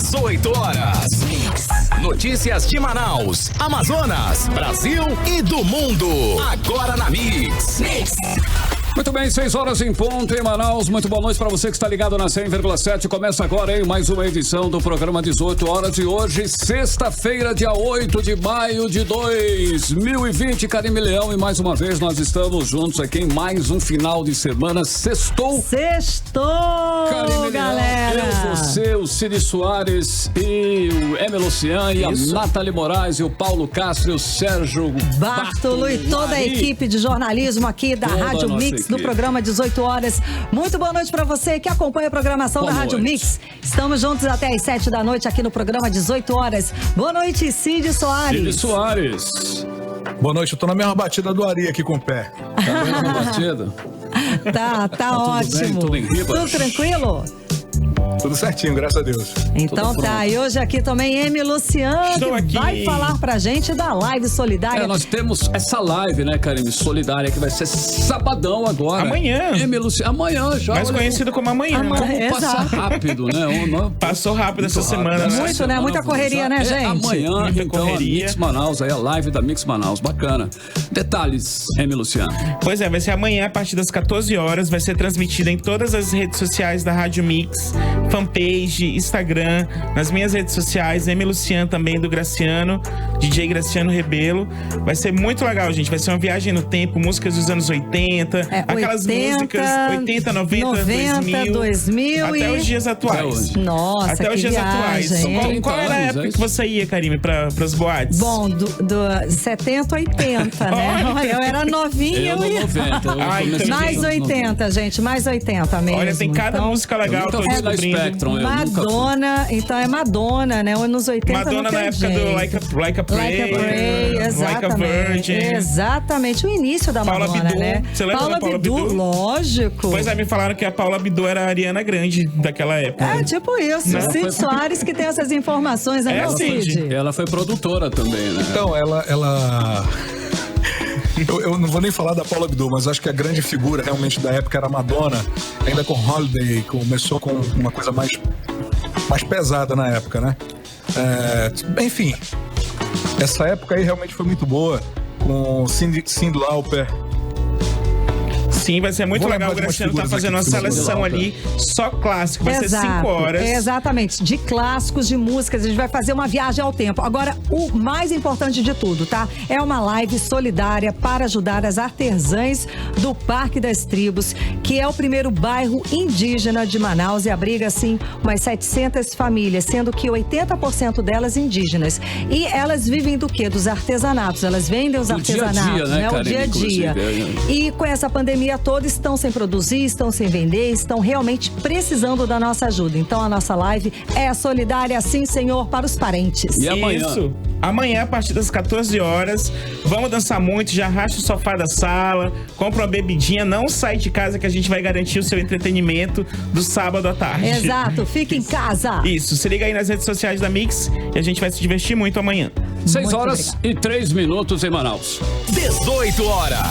18 horas. Notícias de Manaus, Amazonas, Brasil e do mundo. Agora na Mix. Muito bem, 6 horas em ponto em Manaus. Muito boa noite para você que está ligado na 100,7. Começa agora, hein, mais uma edição do programa 18 horas de hoje, sexta-feira, dia 8 de maio de 2020. Karime Leão, e mais uma vez nós estamos juntos aqui em mais um final de semana. Sextou! Karime galera! Leão, eu, você, o Cid Soares e o Emel Lucian e a Nathalie Moraes e o Paulo Castro e o Sérgio Bartolo e toda a equipe de jornalismo aqui da Rádio Mix, do programa 18 horas. Muito boa noite para você que acompanha a programação da Rádio Mix. Estamos juntos até às 7 da noite aqui no programa 18 horas. Boa noite, Cid Soares. Cid Soares. Boa noite, eu tô na mesma batida do Ari aqui com o pé. Tá na mesma batida? Tá ótimo. Tudo bem? Tudo tranquilo? Tudo certinho, graças a Deus. Então tá, e hoje aqui também Emel Lucian, que vai falar pra gente da live solidária. Nós temos essa live, né, Karime, solidária, que vai ser sabadão agora. Amanhã. Emel Lucian, amanhã já. Mais conhecido como amanhã. Como passa rápido, né? Passou rápido essa semana. Muito, né? Muita correria, né, gente? Amanhã, muita então, correria. A Mix Manaus, aí a live da Mix Manaus, bacana. Detalhes, Emel Lucian. Pois é, vai ser amanhã, a partir das 14 horas, vai ser transmitida em todas as redes sociais da Rádio Mix, fanpage, Instagram, nas minhas redes sociais, Emel Lucian também, do Graciano, DJ Graciano Rebelo. Vai ser muito legal, gente. Vai ser uma viagem no tempo, músicas dos anos 80, aquelas 80, músicas 80, 90, 2000 até os dias atuais. Nossa, até os dias atuais. Qual era a época que você ia, Karime, pras boates? Bom, do 70, 80, né? Olha, eu era novinha. Eu ia 90. Mais 80, gente, mais 80 mesmo. Olha, tem cada música legal, tô descobrindo. Madonna, então é Madonna, né? Anos 80 Madonna na época do Like a Prayer, exatamente. Like a Virgin. Exatamente, o início da Paula Madonna, Abdul. né? Você lembra da Paula Abdul? Lógico. Pois é, me falaram que a Paula Abdul era a Ariana Grande daquela época. É, tipo isso. Não, Cid Soares que tem essas informações, né, Cid? Ela foi produtora também, né? Então, ela... Eu não vou nem falar da Paula Abdul, mas acho que a grande figura realmente da época era a Madonna, ainda com Holiday, começou com uma coisa mais pesada na época, né? Enfim, essa época aí realmente foi muito boa, com Cyndi Lauper. Sim, vai ser muito legal. O Graciano tá fazendo uma seleção ali só clássico. Vai ser 5 horas. Exatamente. De clássicos, de músicas. A gente vai fazer uma viagem ao tempo. Agora, o mais importante de tudo, tá? É uma live solidária para ajudar as artesãs do Parque das Tribos, que é o primeiro bairro indígena de Manaus e abriga, assim, umas 700 famílias, sendo que 80% delas indígenas. E elas vivem do quê? Dos artesanatos. Elas vendem os artesanatos, né? O dia a dia. E com essa pandemia todos estão sem produzir, estão sem vender, estão realmente precisando da nossa ajuda. Então a nossa live é solidária, sim, senhor, para os parentes. E amanhã? Isso. Amanhã, a partir das 14 horas, vamos dançar muito, já arrasta o sofá da sala, compra uma bebidinha, não sai de casa que a gente vai garantir o seu entretenimento do sábado à tarde. Exato, fica em casa. Isso, se liga aí nas redes sociais da Mix e a gente vai se divertir muito amanhã. 6 horas e 3 minutos em Manaus. 18 horas.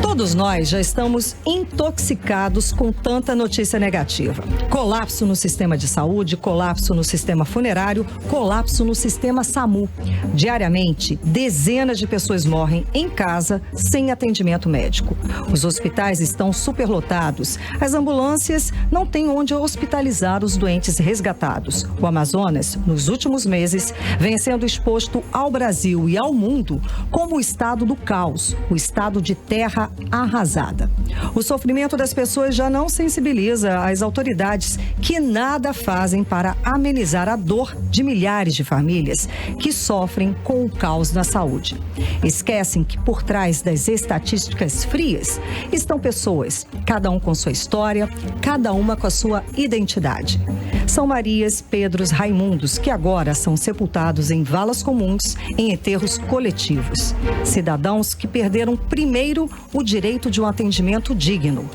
Todos nós já estamos intoxicados com tanta notícia negativa. Colapso no sistema de saúde, colapso no sistema funerário, colapso no sistema SAMU. Diariamente, dezenas de pessoas morrem em casa sem atendimento médico. Os hospitais estão superlotados. As ambulâncias não têm onde hospitalizar os doentes resgatados. O Amazonas, nos últimos meses, vem sendo exposto ao Brasil e ao mundo como o estado do caos, o estado de terra arrasada. O sofrimento das pessoas já não sensibiliza as autoridades, que nada fazem para amenizar a dor de milhares de famílias que sofrem com o caos na saúde. Esquecem que por trás das estatísticas frias estão pessoas, cada um com sua história, cada uma com a sua identidade. São Marias, Pedros, Raimundos, que agora são sepultados em valas comuns, em enterros coletivos. Cidadãos que perderam primeiro o direito de um atendimento digno.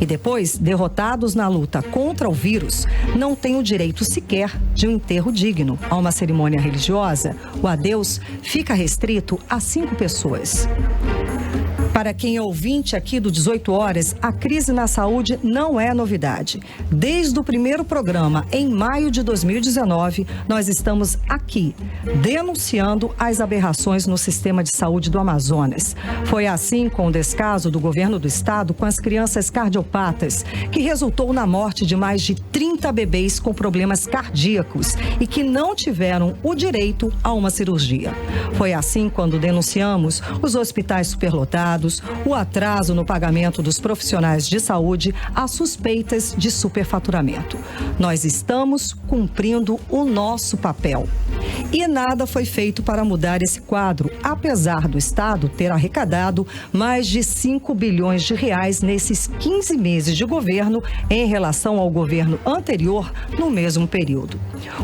E depois, derrotados na luta contra o vírus, não têm o direito sequer de um enterro digno. A uma cerimônia religiosa, o adeus fica restrito a 5 pessoas. Para Para quem é ouvinte aqui do 18 Horas, a crise na saúde não é novidade. Desde o primeiro programa, em maio de 2019, nós estamos aqui, denunciando as aberrações no sistema de saúde do Amazonas. Foi assim com o descaso do governo do estado com as crianças cardiopatas, que resultou na morte de mais de 30 bebês com problemas cardíacos e que não tiveram o direito a uma cirurgia. Foi assim quando denunciamos os hospitais superlotados, o atraso no pagamento dos profissionais de saúde, as suspeitas de superfaturamento. Nós estamos cumprindo o nosso papel. E nada foi feito para mudar esse quadro, apesar do Estado ter arrecadado mais de 5 bilhões de reais nesses 15 meses de governo em relação ao governo anterior no mesmo período.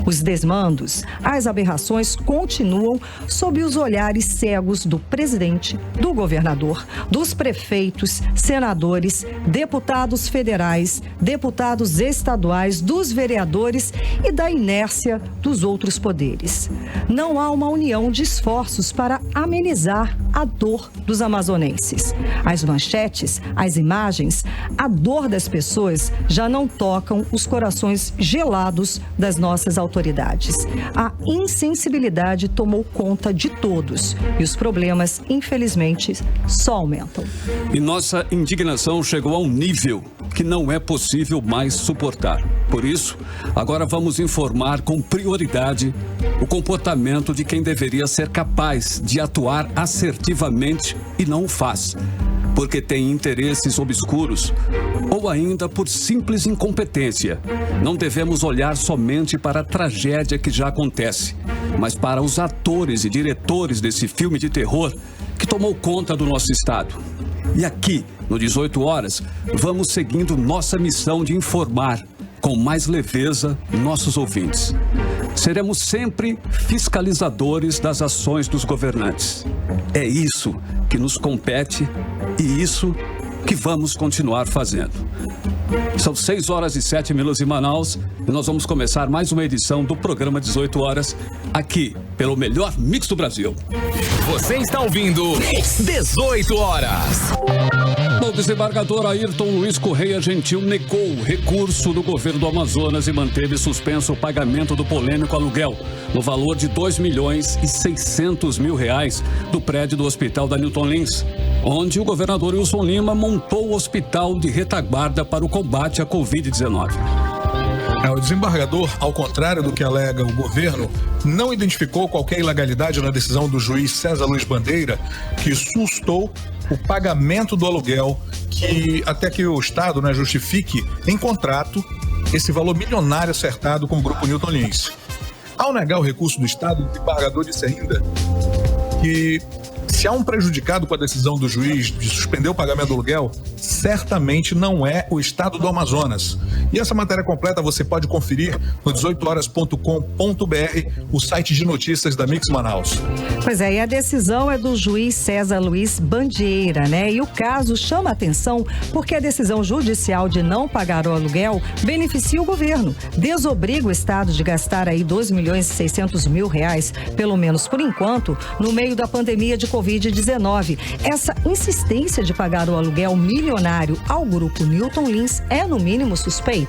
Os desmandos, as aberrações continuam sob os olhares cegos do presidente, do governador, dos prefeitos, senadores, deputados federais, deputados estaduais, dos vereadores e da inércia dos outros poderes. Não há uma união de esforços para amenizar a dor dos amazonenses. As manchetes, as imagens, a dor das pessoas já não tocam os corações gelados das nossas autoridades. A insensibilidade tomou conta de todos e os problemas, infelizmente, só aumentam. E nossa indignação chegou a um nível que não é possível mais suportar. Por isso, agora vamos informar com prioridade o comportamento de quem deveria ser capaz de atuar assertivamente e não o faz, porque tem interesses obscuros ou ainda por simples incompetência. Não devemos olhar somente para a tragédia que já acontece, mas para os atores e diretores desse filme de terror que tomou conta do nosso estado. E aqui, no 18 Horas, vamos seguindo nossa missão de informar com mais leveza nossos ouvintes. Seremos sempre fiscalizadores das ações dos governantes. É isso que nos compete e isso que vamos continuar fazendo. São 6h07 em Manaus e nós vamos começar mais uma edição do programa 18 Horas aqui pelo melhor mix do Brasil. Você está ouvindo 18 Horas. O desembargador Ayrton Luiz Correia Gentil negou o recurso do governo do Amazonas e manteve suspenso o pagamento do polêmico aluguel no valor de R$2.600.000 do prédio do Hospital da Newton Lins, onde o governador Wilson Lima montou o hospital de retaguarda para o combate à Covid-19. O desembargador, ao contrário do que alega o governo, não identificou qualquer ilegalidade na decisão do juiz César Luiz Bandeira, que sustou o pagamento do aluguel, até que o Estado justifique em contrato esse valor milionário acertado com o Grupo Newton Lins. Ao negar o recurso do Estado, o desembargador disse ainda que se há um prejudicado com a decisão do juiz de suspender o pagamento do aluguel, certamente não é o Estado do Amazonas. E essa matéria completa você pode conferir no 18horas.com.br, o site de notícias da Mix Manaus. Pois é, e a decisão é do juiz César Luiz Bandeira, né? E o caso chama atenção porque a decisão judicial de não pagar o aluguel beneficia o governo, desobriga o Estado de gastar aí R$2.600.000, pelo menos por enquanto, no meio da pandemia de Covid-19. Essa insistência de pagar o aluguel milionário ao Grupo Newton Lins é, no mínimo, suspeita.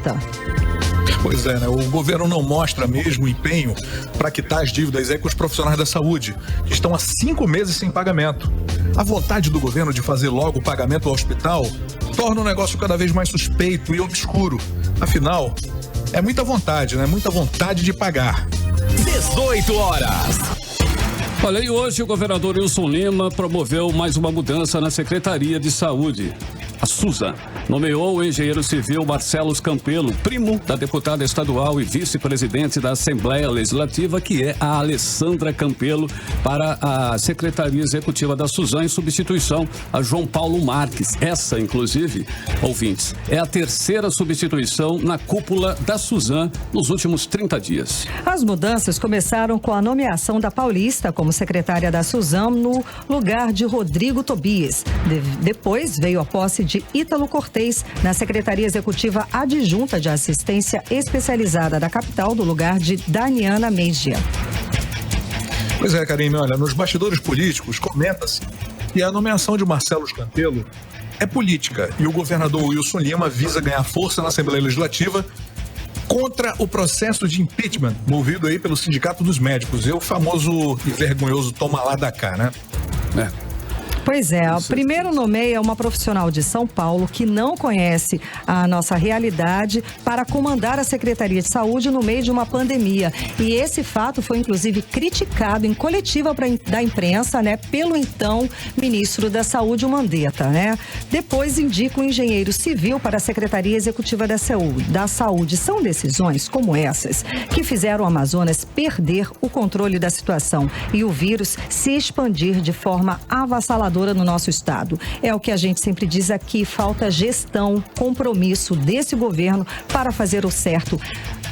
Pois é, o governo não mostra mesmo empenho para quitar as dívidas com os profissionais da saúde, que estão há 5 meses sem pagamento. A vontade do governo de fazer logo o pagamento ao hospital torna o negócio cada vez mais suspeito e obscuro. Afinal, é muita vontade, Muita vontade de pagar. 18 Horas. Olha, e hoje o governador Wilson Lima promoveu mais uma mudança na Secretaria de Saúde. A SUSAM nomeou o engenheiro civil Marcelo Campelo, primo da deputada estadual e vice-presidente da Assembleia Legislativa, que é a Alessandra Campelo, para a Secretaria Executiva da SUSAM, em substituição a João Paulo Marques. Essa, inclusive, ouvintes, é a terceira substituição na cúpula da SUSAM nos últimos 30 dias. As mudanças começaram com a nomeação da paulista como secretária da SUSAM no lugar de Rodrigo Tobias. Depois veio a posse de Ítalo Cortez na Secretaria Executiva Adjunta de Assistência Especializada da capital, do lugar de Daniana Mejia. Pois é, Karine, olha, nos bastidores políticos comenta-se E a nomeação de Marcelo Scantelo é política, e o governador Wilson Lima visa ganhar força na Assembleia Legislativa contra o processo de impeachment movido aí pelo Sindicato dos Médicos, e o famoso e vergonhoso toma lá da cá, né? Pois é, o primeiro nomeia uma profissional de São Paulo que não conhece a nossa realidade para comandar a Secretaria de Saúde no meio de uma pandemia. E esse fato foi, inclusive, criticado em coletiva da imprensa, né, pelo então ministro da Saúde, o Mandetta, né? Depois indica o engenheiro civil para a Secretaria Executiva da Saúde. São decisões como essas que fizeram o Amazonas perder o controle da situação e o vírus se expandir de forma avassaladora no nosso estado. É o que a gente sempre diz aqui, falta gestão, compromisso desse governo para fazer o certo.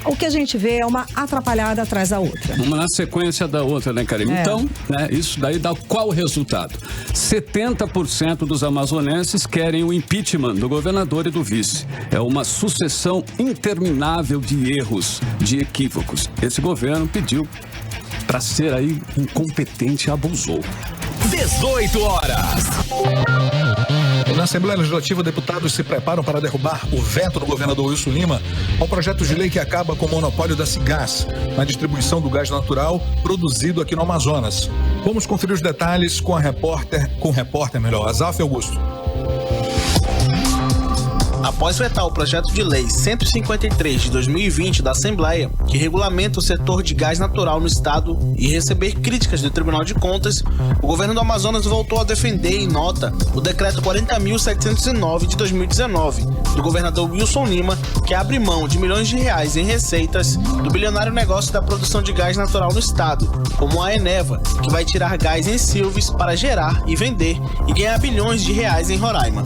O que a gente vê é uma atrapalhada atrás da outra. Uma na sequência da outra, né, Karine? Então, né, isso daí dá qual resultado? 70% dos amazonenses querem o impeachment do governador e do vice. É uma sucessão interminável de erros, de equívocos. Esse governo pediu para ser aí incompetente e abusou. 18 horas. Na Assembleia Legislativa, deputados se preparam para derrubar o veto do governador Wilson Lima ao projeto de lei que acaba com o monopólio da Cigás na distribuição do gás natural produzido aqui no Amazonas. Vamos conferir os detalhes com o repórter Azaf Augusto. Após vetar o projeto de lei 153 de 2020 da Assembleia, que regulamenta o setor de gás natural no estado, e receber críticas do Tribunal de Contas, o governo do Amazonas voltou a defender em nota o decreto 40.709 de 2019, do governador Wilson Lima, que abre mão de milhões de reais em receitas do bilionário negócio da produção de gás natural no estado, como a Eneva, que vai tirar gás em Silves para gerar e vender e ganhar bilhões de reais em Roraima.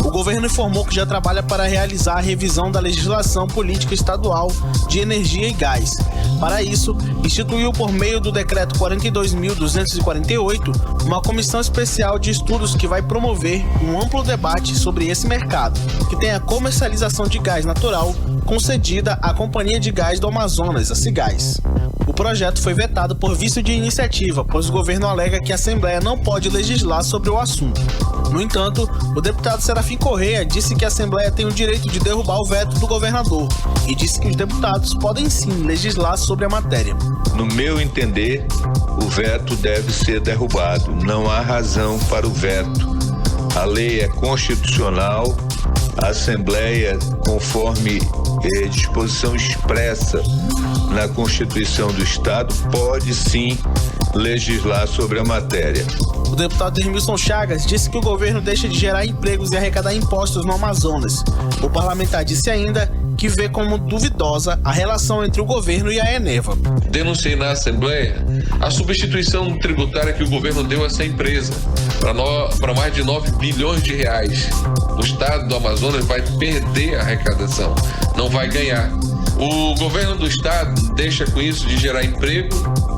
O governo informou que já trabalha para realizar a revisão da legislação política estadual de energia e gás. Para isso, instituiu por meio do decreto 42.248 uma comissão especial de estudos que vai promover um amplo debate sobre esse mercado, que tem a comercialização de gás natural concedida à Companhia de Gás do Amazonas, a Cigás. O projeto foi vetado por vício de iniciativa, pois o governo alega que a Assembleia não pode legislar sobre o assunto. No entanto, o deputado Serafim Correia disse que a Assembleia tem o direito de derrubar o veto do governador e disse que os deputados podem sim legislar sobre a matéria. No meu entender, o veto deve ser derrubado. Não há razão para o veto. A lei é constitucional, a Assembleia, conforme disposição expressa na Constituição do Estado, pode sim legislar sobre a matéria. O deputado Dermilson Chagas disse que o governo deixa de gerar empregos e arrecadar impostos no Amazonas. O parlamentar disse ainda que vê como duvidosa a relação entre o governo e a Eneva. Denunciei na Assembleia a substituição tributária que o governo deu a essa empresa para mais de 9 bilhões de reais. O estado do Amazonas vai perder a arrecadação, não vai ganhar. O governo do estado deixa com isso de gerar emprego,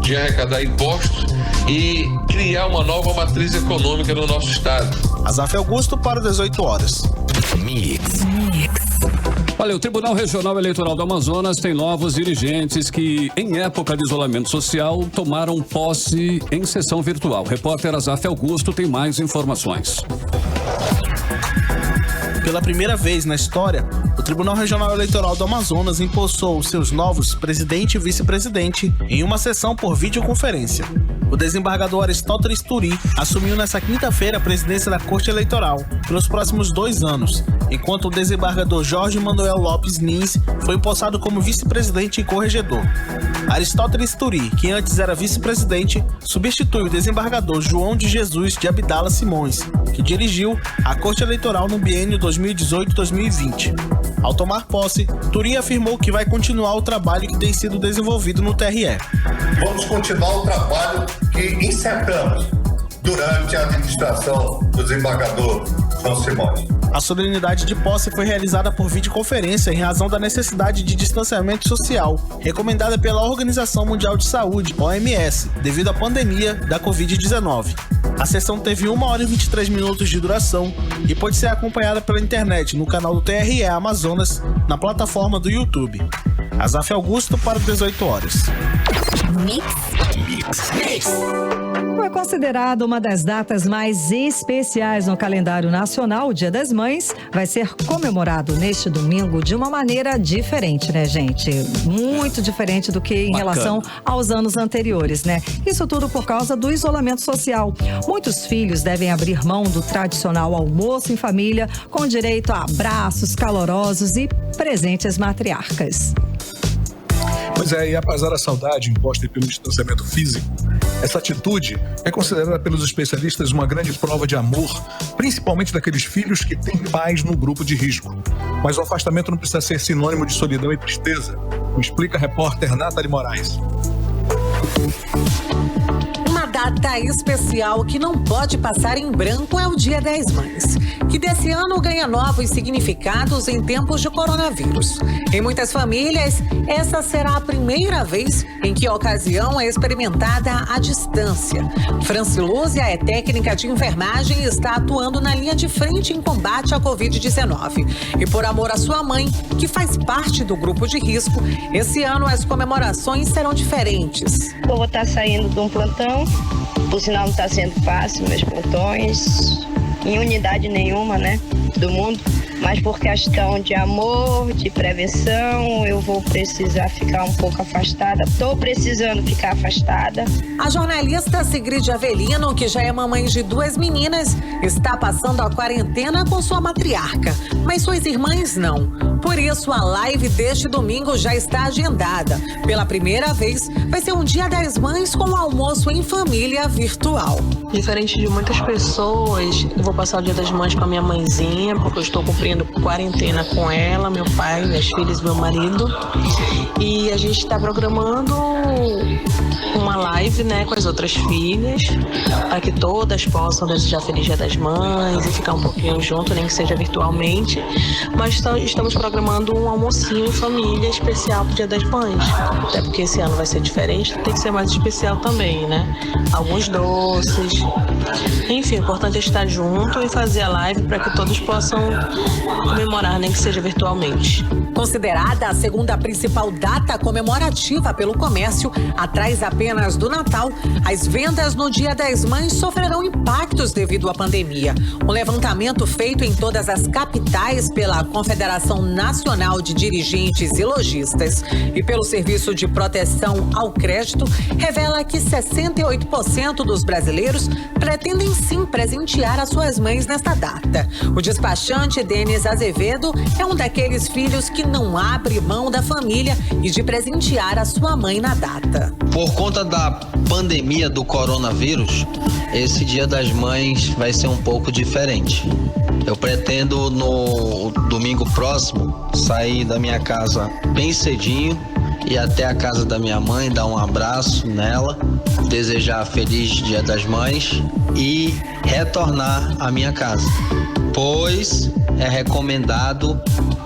de arrecadar impostos e criar uma nova matriz econômica no nosso estado. Azaf Augusto para 18 horas. Olha, o Tribunal Regional Eleitoral do Amazonas tem novos dirigentes que, em época de isolamento social, tomaram posse em sessão virtual. O repórter Azaf Augusto tem mais informações. Pela primeira vez na história, o Tribunal Regional Eleitoral do Amazonas empossou seus novos presidente e vice-presidente em uma sessão por videoconferência. O desembargador Aristóteles Turi assumiu nesta quinta-feira a presidência da Corte Eleitoral pelos próximos 2 anos, enquanto o desembargador Jorge Manuel Lopes Nins foi empossado como vice-presidente e corregedor. Aristóteles Turi, que antes era vice-presidente, substitui o desembargador João de Jesus de Abdala Simões, que dirigiu a Corte Eleitoral no biênio 2018-2020. Ao tomar posse, Turi afirmou que vai continuar o trabalho que tem sido desenvolvido no TRE. Vamos continuar o trabalho que encerramos durante a administração do desembargador João Simões. A solenidade de posse foi realizada por videoconferência em razão da necessidade de distanciamento social, recomendada pela Organização Mundial de Saúde, OMS, devido à pandemia da Covid-19. A sessão teve 1 hora e 23 minutos de duração e pode ser acompanhada pela internet no canal do TRE Amazonas, na plataforma do YouTube. Azaf Augusto para 18 horas. Foi considerada uma das datas mais especiais no calendário nacional. O Dia das Mães vai ser comemorado neste domingo de uma maneira diferente, né, gente? Muito diferente do que em relação aos anos anteriores, né? Isso tudo por causa do isolamento social. Muitos filhos devem abrir mão do tradicional almoço em família, com direito a abraços calorosos e presentes matriarcas. Pois é, e apesar da saudade imposta pelo distanciamento físico, essa atitude é considerada pelos especialistas uma grande prova de amor, principalmente daqueles filhos que têm pais no grupo de risco. Mas o afastamento não precisa ser sinônimo de solidão e tristeza, como explica a repórter Nathalie Moraes. Uma data especial que não pode passar em branco é o Dia das Mães, que desse ano ganha novos significados em tempos de coronavírus. Em muitas famílias, essa será a primeira vez em que a ocasião é experimentada à distância. Francilúzia é técnica de enfermagem e está atuando na linha de frente em combate à Covid-19. E por amor à sua mãe, que faz parte do grupo de risco, esse ano as comemorações serão diferentes. Eu vou estar saindo de um plantão, por sinal não está sendo fácil meus plantões, em unidade nenhuma, né, do mundo. Mas por questão de amor, de prevenção, eu vou precisar ficar um pouco afastada. Estou precisando ficar afastada. A jornalista Sigrid Avelino, que já é mamãe de 2 meninas, está passando a quarentena com sua matriarca, mas suas irmãs não. Por isso, a live deste domingo já está agendada. Pela primeira vez, vai ser um Dia das Mães com um almoço em família virtual. Diferente de muitas pessoas, eu vou passar o Dia das Mães com a minha mãezinha, porque eu estou cumprindo quarentena com ela, meu pai, minhas filhas e meu marido. E a gente está programando uma live, né, com as outras filhas, para que todas possam desejar Feliz Dia das Mães e ficar um pouquinho junto, nem que seja virtualmente. Mas estamos programando um almocinho em família especial pro Dia das Mães. Até porque esse ano vai ser diferente, tem que ser mais especial também, né? Alguns doces. Enfim, o importante é estar junto e fazer a live para que todos possam comemorar, nem que seja virtualmente. Considerada a segunda principal data comemorativa pelo comércio, atrás apenas do Natal, as vendas no Dia das Mães sofrerão impactos devido à pandemia. Um levantamento feito em todas as capitais pela Confederação Nacional de Dirigentes e Lojistas e pelo Serviço de Proteção ao Crédito revela que 68% dos brasileiros pretendem sim presentear as suas mães nesta data. O despachante Denis Azevedo é um daqueles filhos que não abre mão da família e de presentear a sua mãe na data. Por conta da pandemia do coronavírus, esse Dia das Mães vai ser um pouco diferente. Eu pretendo no domingo próximo sair da minha casa bem cedinho, ir até a casa da minha mãe, dar um abraço nela, desejar Feliz Dia das Mães e retornar à minha casa, pois é recomendado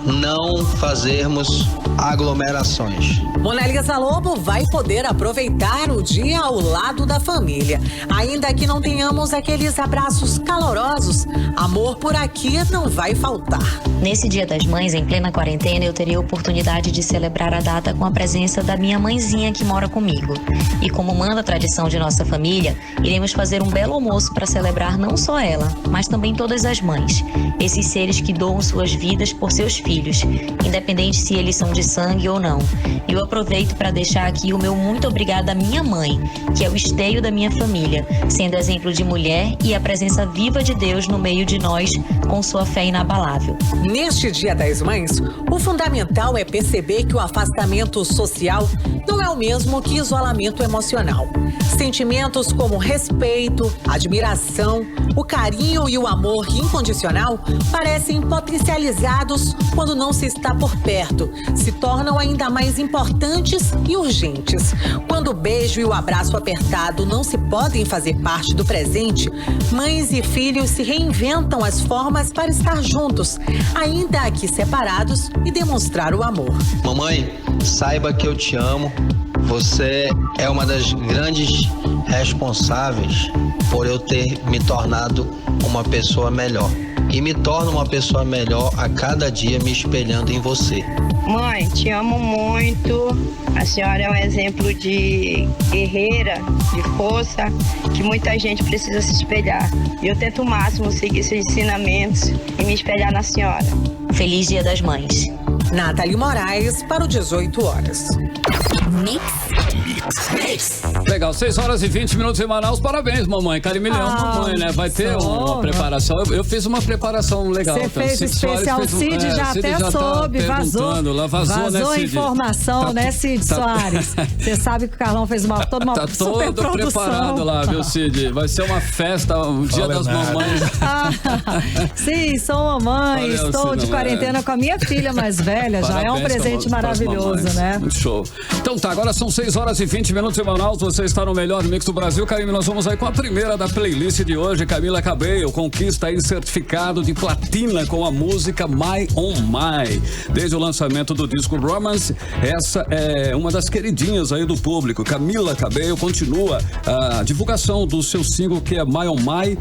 não fazermos aglomerações. Mona Lisa Lobo vai poder aproveitar o dia ao lado da família. Ainda que não tenhamos aqueles abraços calorosos, amor por aqui não vai faltar. Nesse Dia das Mães, em plena quarentena, eu teria a oportunidade de celebrar a data com a presença da minha mãezinha que mora comigo. E como manda a tradição de nossa família, iremos fazer um belo almoço para celebrar não só ela, mas também todas as mães. Esses seres que doam suas vidas por seus filhos, independente se eles são de sangue ou não. Eu aproveito para deixar aqui o meu muito obrigada à minha mãe, que é o esteio da minha família, sendo exemplo de mulher e a presença viva de Deus no meio de nós, com sua fé inabalável. Neste Dia das Mães, o fundamental é perceber que o afastamento social não é o mesmo que isolamento emocional. Sentimentos como respeito, admiração, o carinho e o amor incondicional parecem potencializados quando não se está por perto, se tornam ainda mais importantes e urgentes. Quando o beijo e o abraço apertado não se podem fazer parte do presente, mães e filhos se reinventam as formas para estar juntos, ainda aqui separados, e demonstrar o amor. Mamãe, saiba que eu te amo. Você é uma das grandes responsáveis por eu ter me tornado uma pessoa melhor. e me torno uma pessoa melhor a cada dia me espelhando em você. Mãe, te amo muito. A senhora é um exemplo de guerreira, de força, que muita gente precisa se espelhar. E eu tento o máximo seguir seus ensinamentos e me espelhar na senhora. Feliz Dia das Mães. Nathalie Moraes para o 18 horas. Legal, 6 horas e 20 minutos em Manaus. Parabéns, mamãe. Carimilhão, mamãe, né? Vai ter uma preparação. Eu fiz uma preparação legal. Você fez especial, o Cid já até soube, vazou. Vazou, né, Cid? Informação, né, Cid Soares? Você sabe que o Carlão fez toda uma super todo preparado lá, viu, Cid? Vai ser uma festa, o dia das mamães. Sim, sou mamãe, estou de quarentena com a minha filha mais velha. Já é um presente maravilhoso, né? Muito show. Então tá, agora são 6 horas e 20 minutos em Manaus. Você está no melhor mix do Brasil. Camila, nós vamos aí com a primeira da playlist de hoje. Camila Cabello conquista aí certificado de platina com a música My On My. Desde o lançamento do disco Romance, essa é uma das queridinhas aí do público. Camila Cabello continua a divulgação do seu single, que é My On My,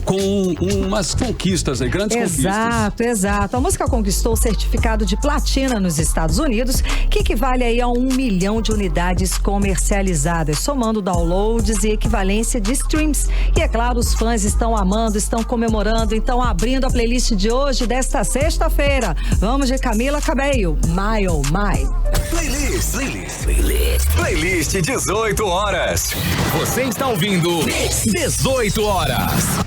com umas conquistas aí, grandes conquistas. Exato. A música conquistou o certificado de platina nos Estados Unidos, que equivale aí a 1 milhão de unidades comercializadas, somando downloads e equivalência de streams. E é claro, os fãs estão amando, estão comemorando, então abrindo a playlist de hoje, desta sexta-feira. Vamos de Camila Cabello, My Oh My. Playlist 18 horas. Você está ouvindo 18 horas.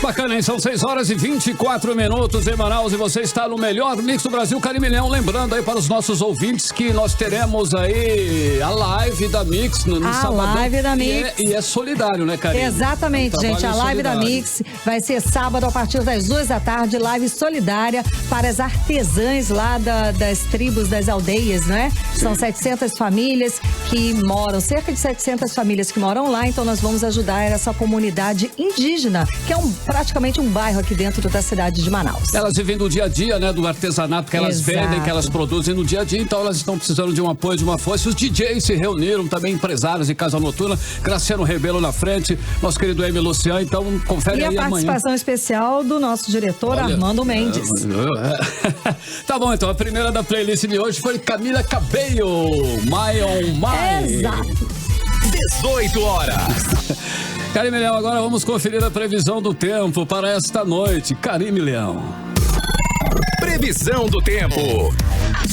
Bacana, hein? São 6 horas e 24 minutos em Manaus e você está no melhor mix do Brasil, Carimilhão. Lembrando aí para os nossos ouvintes que nós teremos aí a live da Mix no sábado. A live da Mix. E é solidário, né, Carim? Exatamente, gente. A live da Mix vai ser sábado a partir das 2 da tarde, live solidária para as artesãs lá das tribos, das aldeias, né? Sim. São 700 famílias que moram, cerca de 700 famílias que moram lá, então nós vamos ajudar essa comunidade indígena, que é praticamente um bairro aqui dentro da cidade de Manaus. Elas vivem do dia a dia, né? Do artesanato que elas vendem, que elas produzem no dia a dia, então elas estão precisando de um apoio, de uma força. Os DJs se reuniram, também empresários de Casa Noturna, Graciano Rebelo na frente, nosso querido Emílio Lucian, então confere aí amanhã. E a participação especial do nosso diretor, Armando Mendes. Tá bom, então a primeira da playlist de hoje foi Camila Cabello, My On My. Exato. 18 horas. Carimilhão, agora vamos conferir a previsão do tempo para esta noite. Carimilhão. Previsão do tempo.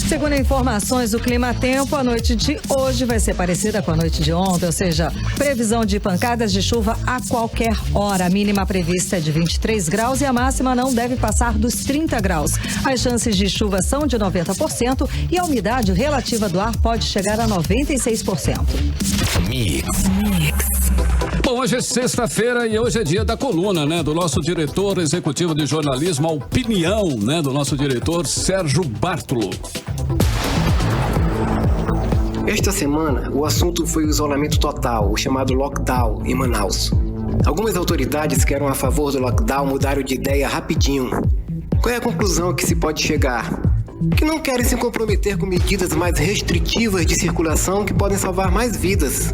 Segundo informações do Clima Tempo, a noite de hoje vai ser parecida com a noite de ontem, ou seja, previsão de pancadas de chuva a qualquer hora. A mínima prevista é de 23 graus e a máxima não deve passar dos 30 graus. As chances de chuva são de 90% e a umidade relativa do ar pode chegar a 96%. Mix. Bom, hoje é sexta-feira e hoje é dia da coluna, né? Do nosso diretor executivo de jornalismo, a opinião, né? Do nosso diretor Sérgio Bartolo. Esta semana, o assunto foi o isolamento total, o chamado lockdown, em Manaus. Algumas autoridades que eram a favor do lockdown mudaram de ideia rapidinho. Qual é a conclusão que se pode chegar? Que não querem se comprometer com medidas mais restritivas de circulação que podem salvar mais vidas.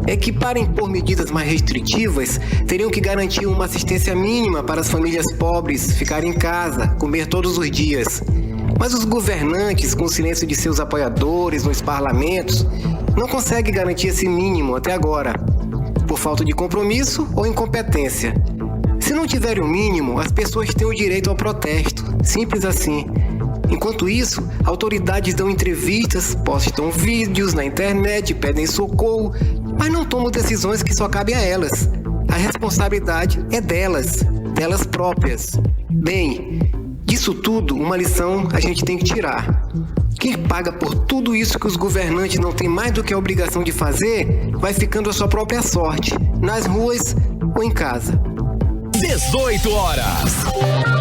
É que, para impor medidas mais restritivas, teriam que garantir uma assistência mínima para as famílias pobres ficarem em casa, comer todos os dias. Mas os governantes, com o silêncio de seus apoiadores nos parlamentos, não conseguem garantir esse mínimo até agora, por falta de compromisso ou incompetência. Se não tiverem o mínimo, as pessoas têm o direito ao protesto, simples assim. Enquanto isso, autoridades dão entrevistas, postam vídeos na internet, pedem socorro, mas não tomam decisões que só cabem a elas. A responsabilidade é delas próprias. Bem, disso tudo, uma lição a gente tem que tirar. Quem paga por tudo isso que os governantes não têm mais do que a obrigação de fazer, vai ficando a sua própria sorte, nas ruas ou em casa. 18 horas.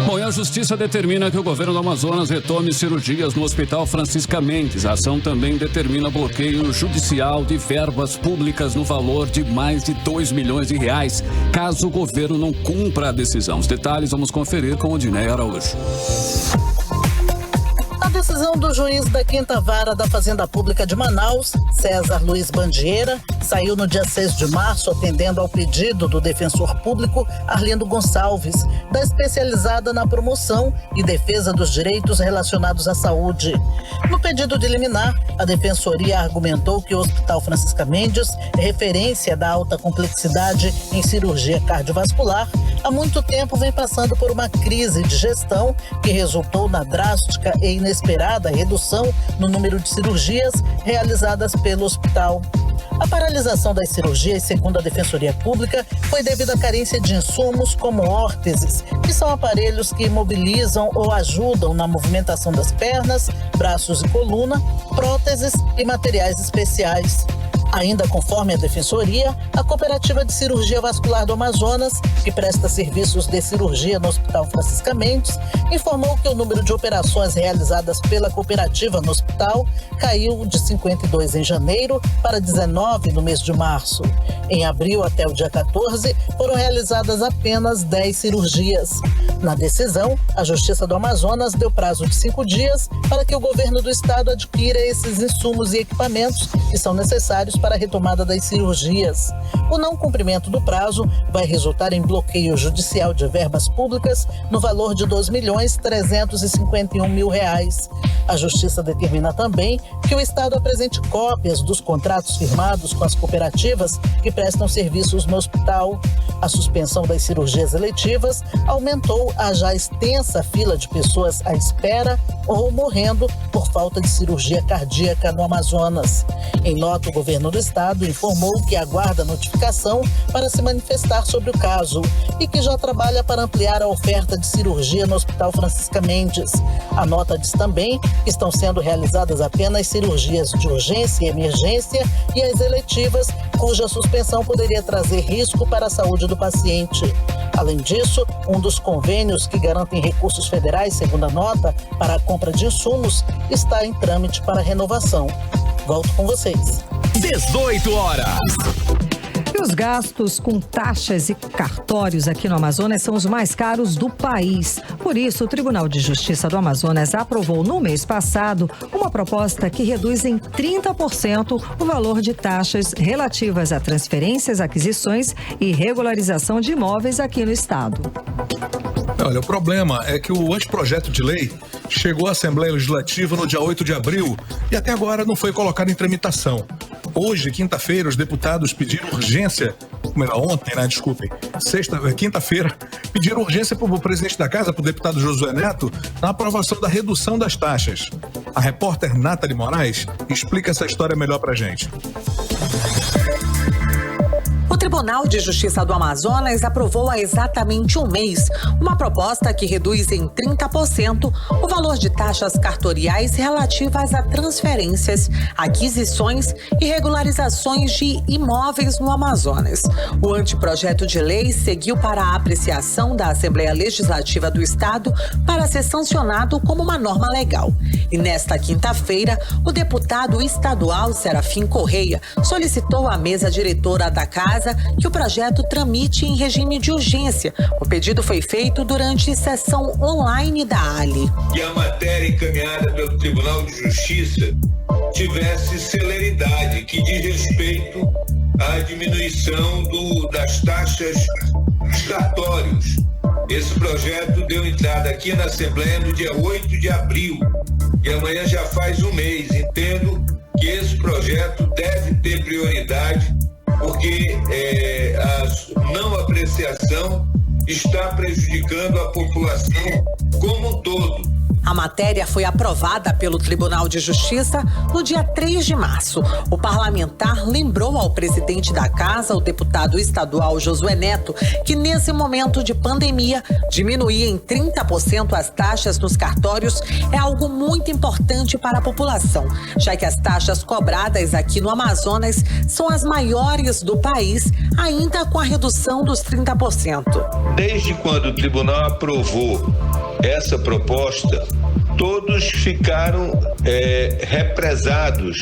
Bom, e a Justiça determina que o governo do Amazonas retome cirurgias no Hospital Francisca Mendes. A ação também determina bloqueio judicial de verbas públicas no valor de mais de 2 milhões de reais, caso o governo não cumpra a decisão. Os detalhes vamos conferir com o Diné Araújo. Todo decisão do juiz da 5ª Vara da Fazenda Pública de Manaus, César Luiz Bandieira, saiu no dia 6 de março, atendendo ao pedido do defensor público Arlindo Gonçalves, da especializada na promoção e defesa dos direitos relacionados à saúde. No pedido de liminar, a defensoria argumentou que o Hospital Francisca Mendes, referência da alta complexidade em cirurgia cardiovascular, há muito tempo vem passando por uma crise de gestão que resultou na drástica e inesperada redução no número de cirurgias realizadas pelo hospital. A paralisação das cirurgias, segundo a Defensoria Pública, foi devido à carência de insumos como órteses, que são aparelhos que imobilizam ou ajudam na movimentação das pernas, braços e coluna, próteses e materiais especiais. Ainda conforme a Defensoria, a Cooperativa de Cirurgia Vascular do Amazonas, que presta serviços de cirurgia no Hospital Francisca Mendes, informou que o número de operações realizadas pela cooperativa no hospital caiu de 52 em janeiro para 19 no mês de março. Em abril até o dia 14, foram realizadas apenas 10 cirurgias. Na decisão, a Justiça do Amazonas deu prazo de 5 dias para que o governo do estado adquira esses insumos e equipamentos que são necessários para a retomada das cirurgias. O não cumprimento do prazo vai resultar em bloqueio judicial de verbas públicas no valor de R$ 2.351.000. A Justiça determina também que o Estado apresente cópias dos contratos firmados com as cooperativas que prestam serviços no hospital. A suspensão das cirurgias eletivas aumentou a já extensa fila de pessoas à espera ou morrendo por falta de cirurgia cardíaca no Amazonas. Em nota, o governo do estado informou que aguarda notificação para se manifestar sobre o caso e que já trabalha para ampliar a oferta de cirurgia no Hospital Francisca Mendes. A nota diz também que estão sendo realizadas apenas cirurgias de urgência e emergência e as eletivas, cuja suspensão poderia trazer risco para a saúde do paciente. Além disso, um dos convênios que garantem recursos federais, segundo a nota, para a compra de insumos, está em trâmite para renovação. Volto com vocês. 18 horas. E os gastos com taxas e cartórios aqui no Amazonas são os mais caros do país. Por isso, o Tribunal de Justiça do Amazonas aprovou no mês passado uma proposta que reduz em 30% o valor de taxas relativas a transferências, aquisições e regularização de imóveis aqui no estado. Olha, o problema é que o anteprojeto de lei chegou à Assembleia Legislativa no dia 8 de abril e até agora não foi colocado em tramitação. Hoje, quinta-feira, os deputados pediram urgência, quinta-feira, pediram urgência para o presidente da casa, para o deputado Josué Neto, na aprovação da redução das taxas. A repórter Nathalie Moraes explica essa história melhor para a gente. O Tribunal de Justiça do Amazonas aprovou há exatamente um mês uma proposta que reduz em 30% o valor de taxas cartoriais relativas a transferências, aquisições e regularizações de imóveis no Amazonas. O anteprojeto de lei seguiu para a apreciação da Assembleia Legislativa do Estado para ser sancionado como uma norma legal. E nesta quinta-feira, o deputado estadual Serafim Correia solicitou à mesa diretora da Casa que o projeto tramite em regime de urgência. O pedido foi feito durante sessão online da ALI. Que a matéria encaminhada pelo Tribunal de Justiça tivesse celeridade, que diz respeito à diminuição das taxas dos cartórios. Esse projeto deu entrada aqui na Assembleia no dia 8 de abril e amanhã já faz um mês. Entendo que esse projeto deve ter prioridade porque a não apreciação está prejudicando a população como um todo. A matéria foi aprovada pelo Tribunal de Justiça no dia 3 de março. O parlamentar lembrou ao presidente da Casa, o deputado estadual Josué Neto, que nesse momento de pandemia, diminuir em 30% as taxas nos cartórios é algo muito importante para a população, já que as taxas cobradas aqui no Amazonas são as maiores do país, ainda com a redução dos 30%. Desde quando o tribunal aprovou essa proposta, todos ficaram represados,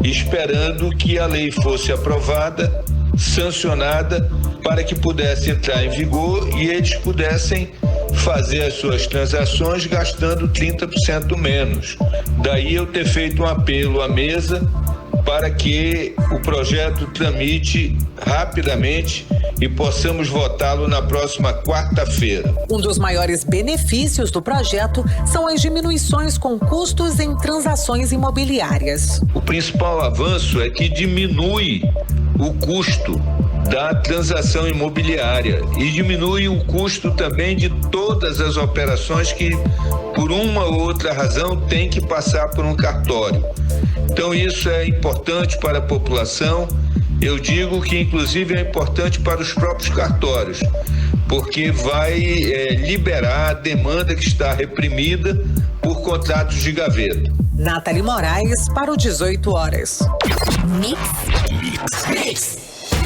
esperando que a lei fosse aprovada, sancionada, para que pudesse entrar em vigor e eles pudessem fazer as suas transações gastando 30% menos. Daí eu ter feito um apelo à mesa para que o projeto tramite rapidamente e possamos votá-lo na próxima quarta-feira. Um dos maiores benefícios do projeto são as diminuições com custos em transações imobiliárias. O principal avanço é que diminui o custo da transação imobiliária e diminui o custo também de todas as operações que, por uma ou outra razão, tem que passar por um cartório. Então isso é importante para a população. Eu digo que inclusive é importante para os próprios cartórios, porque vai liberar a demanda que está reprimida por contratos de gaveta. Nathalie Moraes para o 18 horas.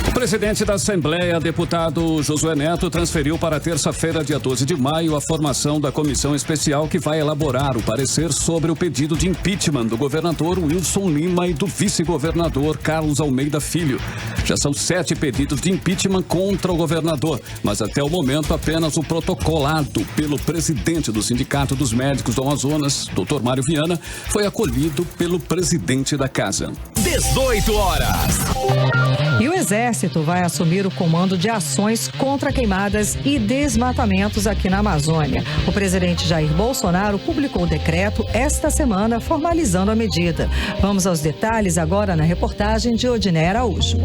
O presidente da Assembleia, deputado Josué Neto, transferiu para terça-feira, dia 12 de maio, a formação da comissão especial que vai elaborar o parecer sobre o pedido de impeachment do governador Wilson Lima e do vice-governador Carlos Almeida Filho. Já são 7 pedidos de impeachment contra o governador, mas até o momento apenas o protocolado pelo presidente do Sindicato dos Médicos do Amazonas, Dr. Mário Viana, foi acolhido pelo presidente da casa. 18 horas. E o Exército vai assumir o comando de ações contra queimadas e desmatamentos aqui na Amazônia. O presidente Jair Bolsonaro publicou o decreto esta semana, formalizando a medida. Vamos aos detalhes agora na reportagem de Odiné Araújo.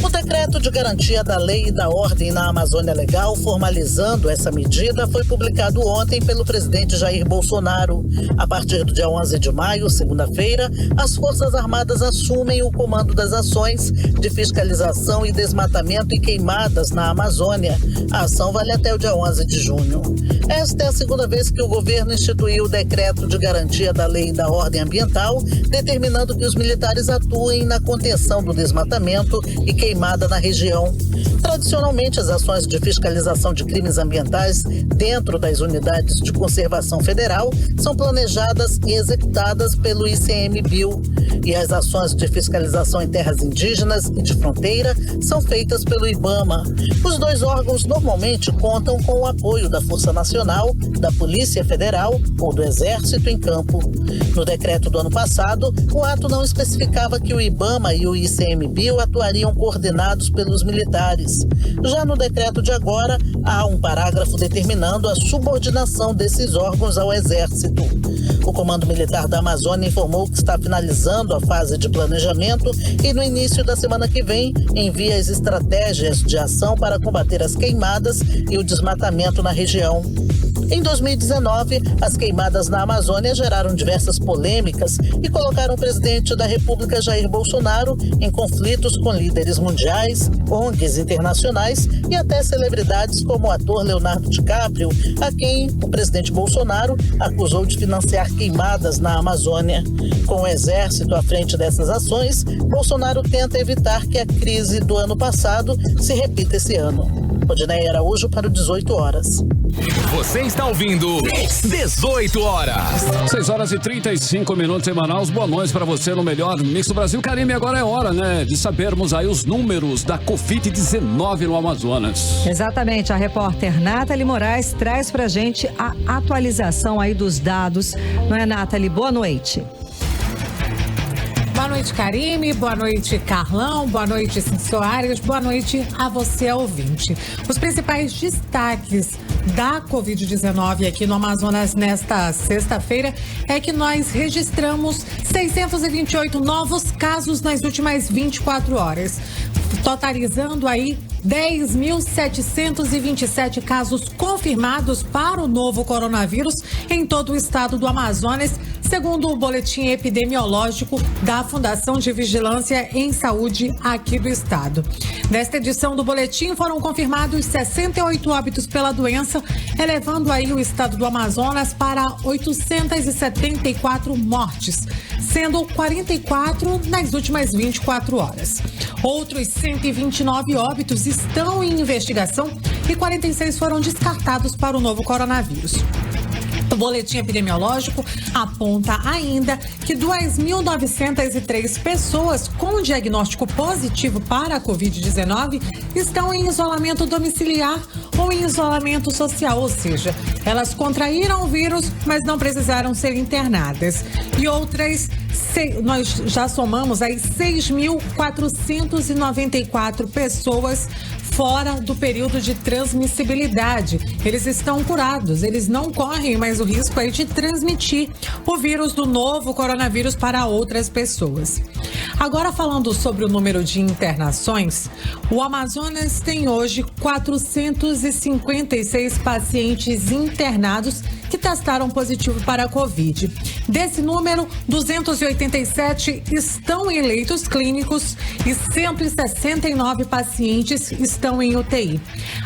O decreto de garantia da lei e da ordem na Amazônia Legal, formalizando essa medida, foi publicado ontem pelo presidente Jair Bolsonaro. A partir do dia 11 de maio, segunda-feira, as Forças Armadas assumem o comando das ações de fiscalização e desmatamento e queimadas na Amazônia. A ação vale até o dia 11 de junho. Esta é a segunda vez que o governo instituiu o decreto de garantia da lei e da ordem ambiental, determinando que os militares atuem na contenção do desmatamento e queimada na região. Tradicionalmente, as ações de fiscalização de crimes ambientais dentro das unidades de conservação federal são planejadas e executadas pelo ICMBio. E as ações de fiscalização em terras indígenas e de fronteira são feitas pelo IBAMA. Os dois órgãos normalmente contam com o apoio da Força Nacional, da Polícia Federal ou do Exército em campo. No decreto do ano passado, o ato não especificava que o IBAMA e o ICMBio atuariam coordenados pelos militares. Já no decreto de agora, há um parágrafo determinando a subordinação desses órgãos ao Exército. O Comando Militar da Amazônia informou que está finalizando a fase de planejamento e no início da semana que vem envia as estratégias de ação para combater as queimadas e o desmatamento na região. Em 2019, as queimadas na Amazônia geraram diversas polêmicas e colocaram o presidente da República, Jair Bolsonaro, em conflitos com líderes mundiais, ONGs internacionais e até celebridades como o ator Leonardo DiCaprio, a quem o presidente Bolsonaro acusou de financiar queimadas na Amazônia. Com o Exército à frente dessas ações, Bolsonaro tenta evitar que a crise do ano passado se repita esse ano. Odiné Araújo para o 18 horas. Você está ouvindo 18 horas. 6 horas e 35 minutos em Manaus. Boa noite para você no melhor Mix do Brasil. Karime, agora é hora, né, de sabermos aí os números da Covid-19 no Amazonas. Exatamente. A repórter Nathalie Moraes traz pra gente a atualização aí dos dados. Não é, Nathalie? Boa noite. Boa noite, Karime. Boa noite, Carlão. Boa noite, Cindy Soares. Boa noite a você, ouvinte. Os principais destaques da Covid-19 aqui no Amazonas nesta sexta-feira é que nós registramos 628 novos casos nas últimas 24 horas, totalizando aí 10.727 casos confirmados para o novo coronavírus em todo o estado do Amazonas, segundo o boletim epidemiológico da Fundação de Vigilância em Saúde aqui do estado. Nesta edição do boletim foram confirmados 68 óbitos pela doença, elevando aí o estado do Amazonas para 874 mortes, sendo 44 nas últimas 24 horas. Outros 129 óbitos estão em investigação e 46 foram descartados para o novo coronavírus. O boletim epidemiológico aponta ainda que 2.903 pessoas com diagnóstico positivo para a Covid-19 estão em isolamento domiciliar ou em isolamento social, ou seja, elas contraíram o vírus, mas não precisaram ser internadas. E outras, nós já somamos aí 6.494 pessoas fora do período de transmissibilidade. Eles estão curados, eles não correm mais o risco aí de transmitir o vírus do novo coronavírus para outras pessoas. Agora, falando sobre o número de internações, o Amazonas tem hoje 456 pacientes internados que testaram positivo para a Covid. Desse número, 287 estão em leitos clínicos e 169 pacientes estão em UTI.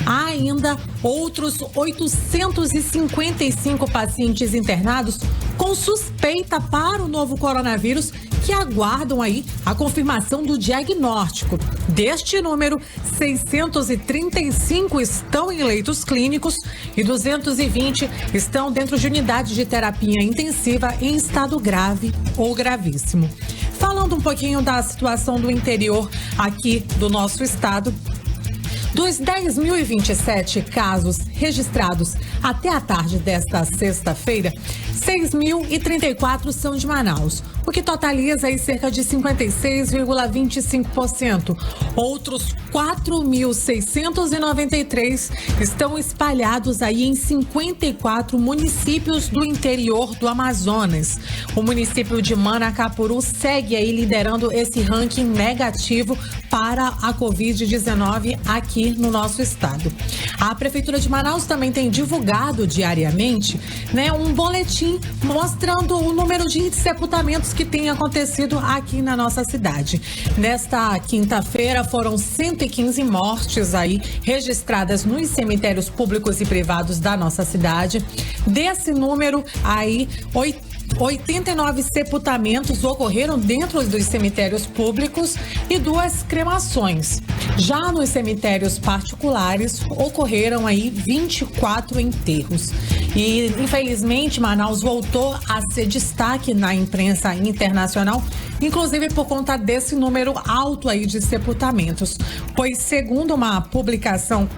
Há ainda outros 855 pacientes internados com suspeita para o novo coronavírus que aguardam aí a confirmação do diagnóstico. Deste número, 635 estão em leitos clínicos e 220 estão dentro de unidades de terapia intensiva em estado grave ou gravíssimo. Falando um pouquinho da situação do interior aqui do nosso estado, dos 10.027 casos registrados até a tarde desta sexta-feira, 6.034 são de Manaus, o que totaliza aí cerca de 56,25%. Outros 4.693 estão espalhados aí em 54 municípios do interior do Amazonas. O município de Manacapuru segue aí liderando esse ranking negativo para a Covid-19 aqui no nosso estado. A Prefeitura de Manaus também tem divulgado diariamente, um boletim mostrando o número de sepultamentos que tem acontecido aqui na nossa cidade. Nesta quinta-feira foram 115 mortes aí registradas nos cemitérios públicos e privados da nossa cidade. Desse número aí, 89 sepultamentos ocorreram dentro dos cemitérios públicos e 2 cremações. Já nos cemitérios particulares ocorreram aí 24 enterros. E infelizmente Manaus voltou a ser destaque na imprensa internacional, inclusive por conta desse número alto aí de sepultamentos. Pois segundo uma publicação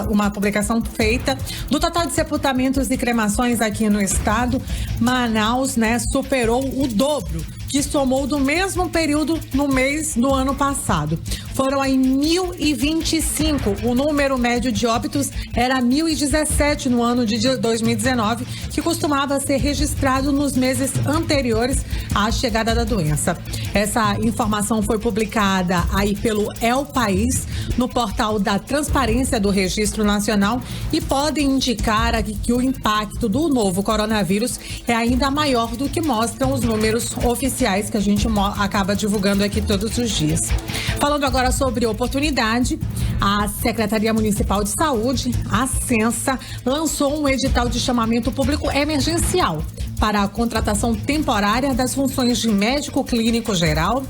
uma publicação feita do total de sepultamentos e cremações aqui no estado, Manaus, superou o dobro que somou do mesmo período no mês do ano passado. Foram aí 1.025. O número médio de óbitos era 1.017 no ano de 2019, que costumava ser registrado nos meses anteriores à chegada da doença. Essa informação foi publicada aí pelo El País no portal da Transparência do Registro Nacional e pode indicar aqui que o impacto do novo coronavírus é ainda maior do que mostram os números oficiais que a gente acaba divulgando aqui todos os dias. Falando agora sobre oportunidade, a Secretaria Municipal de Saúde, a Censa, lançou um edital de chamamento público emergencial para a contratação temporária das funções de médico clínico geral,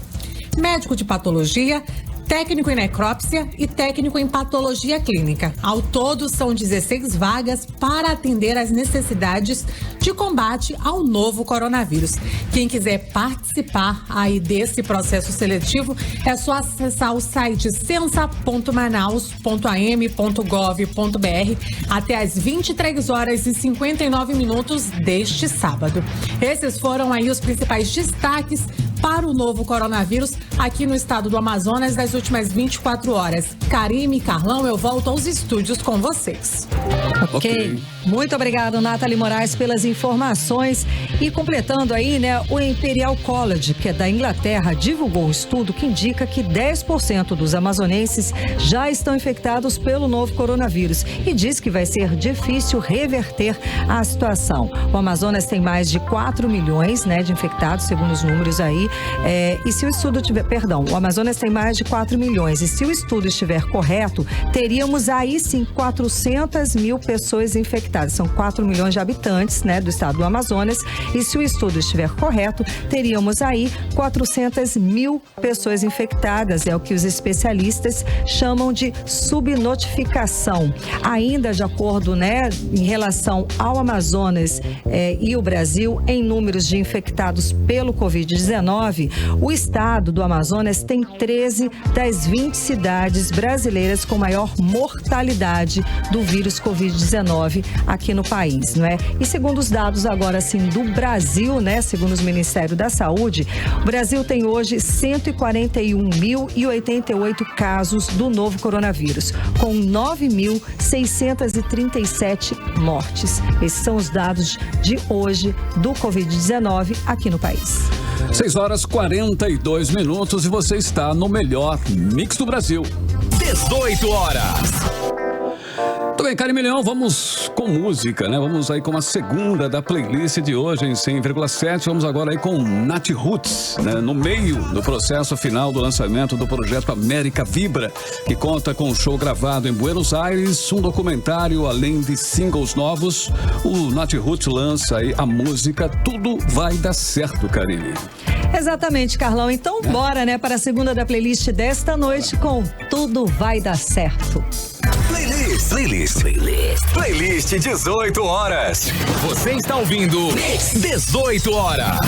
médico de patologia, técnico em necrópsia e técnico em patologia clínica. Ao todo, são 16 vagas para atender às necessidades de combate ao novo coronavírus. Quem quiser participar aí desse processo seletivo, é só acessar o site censa.manaus.am.gov.br até às 23h59 deste sábado. Esses foram aí os principais destaques para o novo coronavírus aqui no estado do Amazonas das últimas 24 horas. Karime e Carlão, eu volto aos estúdios com vocês. Ok. Muito obrigado, Nathalie Moraes, pelas informações. E completando aí, o Imperial College, que é da Inglaterra, divulgou um estudo que indica que 10% dos amazonenses já estão infectados pelo novo coronavírus e diz que vai ser difícil reverter a situação. O Amazonas tem mais de 4 milhões, de infectados, segundo os números aí, E se o estudo tiver, o Amazonas tem mais de 4 milhões. E se o estudo estiver correto, teríamos aí sim 400 mil pessoas infectadas. São 4 milhões de habitantes, né, do estado do Amazonas. E se o estudo estiver correto, teríamos aí 400 mil pessoas infectadas. É o que os especialistas chamam de subnotificação. Ainda de acordo, né, em relação ao Amazonas e o Brasil, em números de infectados pelo Covid-19, o estado do Amazonas tem 13 das 20 cidades brasileiras com maior mortalidade do vírus Covid-19 aqui no país, não é? E segundo os dados agora, assim, do Brasil, né, segundo os Ministérios da Saúde, o Brasil tem hoje 141.088 casos do novo coronavírus, com 9.637 mortes. Esses são os dados de hoje do Covid-19 aqui no país. 6h42 e você está no melhor Mix do Brasil. 18 horas. Muito bem, Karime Leão, vamos com música, né? Vamos aí com a segunda da playlist de hoje em 100,7. Vamos agora aí com Nath Roots, né? No meio do processo final do lançamento do projeto América Vibra, que conta com um show gravado em Buenos Aires, um documentário além de singles novos. O Nath Roots lança aí a música Tudo Vai Dar Certo, Karime. Exatamente, Carlão. Então, bora, né, para a segunda da playlist desta noite com Tudo Vai Dar Certo. Playlist 18 horas. Você está ouvindo 18 horas.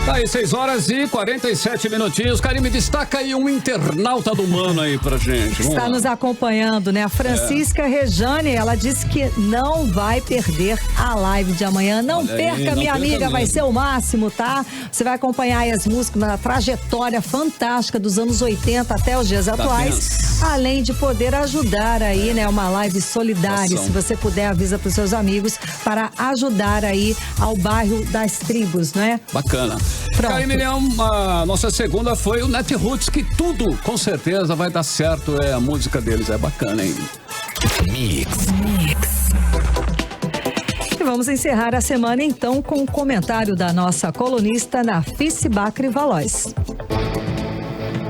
Tá aí, 6h47. Karime, destaca aí um internauta do Mano aí pra gente. Está nos acompanhando, né? A Francisca Rejane, ela disse que não vai perder a live de amanhã. Não perca, minha amiga, vai ser o máximo, tá? Você vai acompanhar aí as músicas na trajetória fantástica dos anos 80 até os dias atuais. Além de poder ajudar aí, né? Uma live solidária. Se você puder, avisa pros seus amigos para ajudar aí ao bairro das tribos, né? Bacana. Karime Leão, a nossa segunda foi o Nath Roots, que tudo com certeza vai dar certo. A música deles é bacana, hein? Mix. E vamos encerrar a semana então com o comentário da nossa colunista Nafisi Bacri Valois.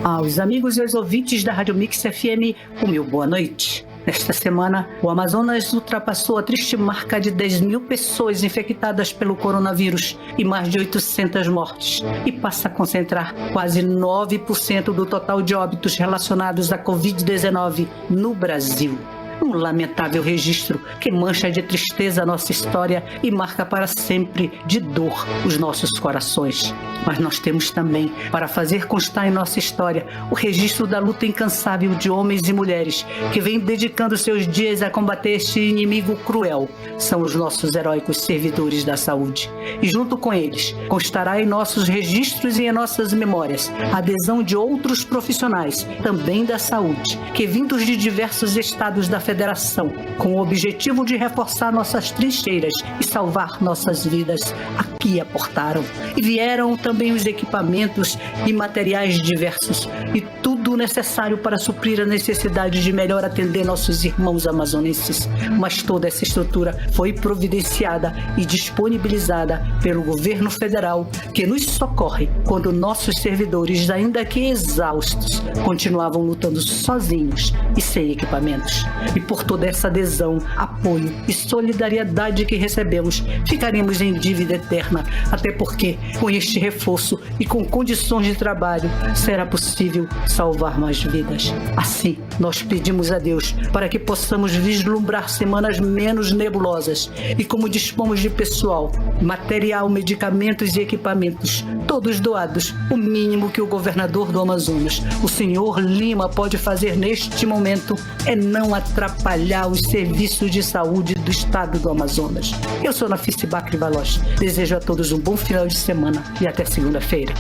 Aos amigos e aos ouvintes da Rádio Mix FM, o meu boa noite. Nesta semana, o Amazonas ultrapassou a triste marca de 10 mil pessoas infectadas pelo coronavírus e mais de 800 mortes, e passa a concentrar quase 9% do total de óbitos relacionados à Covid-19 no Brasil. Um lamentável registro que mancha de tristeza a nossa história e marca para sempre de dor os nossos corações. Mas nós temos também, para fazer constar em nossa história, o registro da luta incansável de homens e mulheres que vêm dedicando seus dias a combater este inimigo cruel. São os nossos heróicos servidores da saúde. E junto com eles, constará em nossos registros e em nossas memórias a adesão de outros profissionais, também da saúde, que vindos de diversos estados da Federação, com o objetivo de reforçar nossas trincheiras e salvar nossas vidas, aqui aportaram. E vieram também os equipamentos e materiais diversos e tudo necessário para suprir a necessidade de melhor atender nossos irmãos amazonenses. Mas toda essa estrutura foi providenciada e disponibilizada pelo governo federal, que nos socorre quando nossos servidores, ainda que exaustos, continuavam lutando sozinhos e sem equipamentos. E por toda essa adesão, apoio e solidariedade que recebemos, ficaremos em dívida eterna, até porque, com este reforço e com condições de trabalho, será possível salvar mais vidas. Assim, nós pedimos a Deus para que possamos vislumbrar semanas menos nebulosas e, como dispomos de pessoal, material, medicamentos e equipamentos, todos doados, o mínimo que o governador do Amazonas, o senhor Lima, pode fazer neste momento é não atrapalhar os serviços de saúde do estado do Amazonas. Eu sou Nafisi Bacri Valois. Desejo a todos um bom final de semana e até segunda-feira.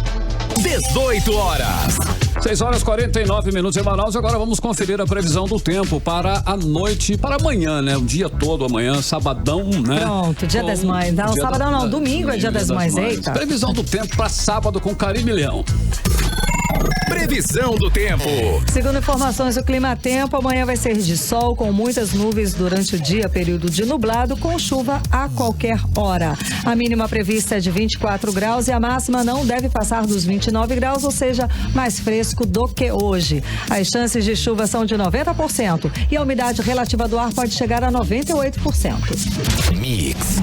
18 horas. 6h49 em Manaus. Agora vamos conferir a previsão do tempo para a noite, para amanhã, né? O dia todo amanhã, sabadão, né? Pronto, Dia das Mães. Não, sabadão não, domingo é Dia das Mães. Eita. Previsão do tempo para sábado com Karime Leão. Previsão do tempo. Segundo informações do Climatempo, amanhã vai ser de sol com muitas nuvens durante o dia, período de nublado com chuva a qualquer hora. A mínima prevista é de 24 graus e a máxima não deve passar dos 29 graus, ou seja, mais fresco do que hoje. As chances de chuva são de 90% e a umidade relativa do ar pode chegar a 98%. Mix.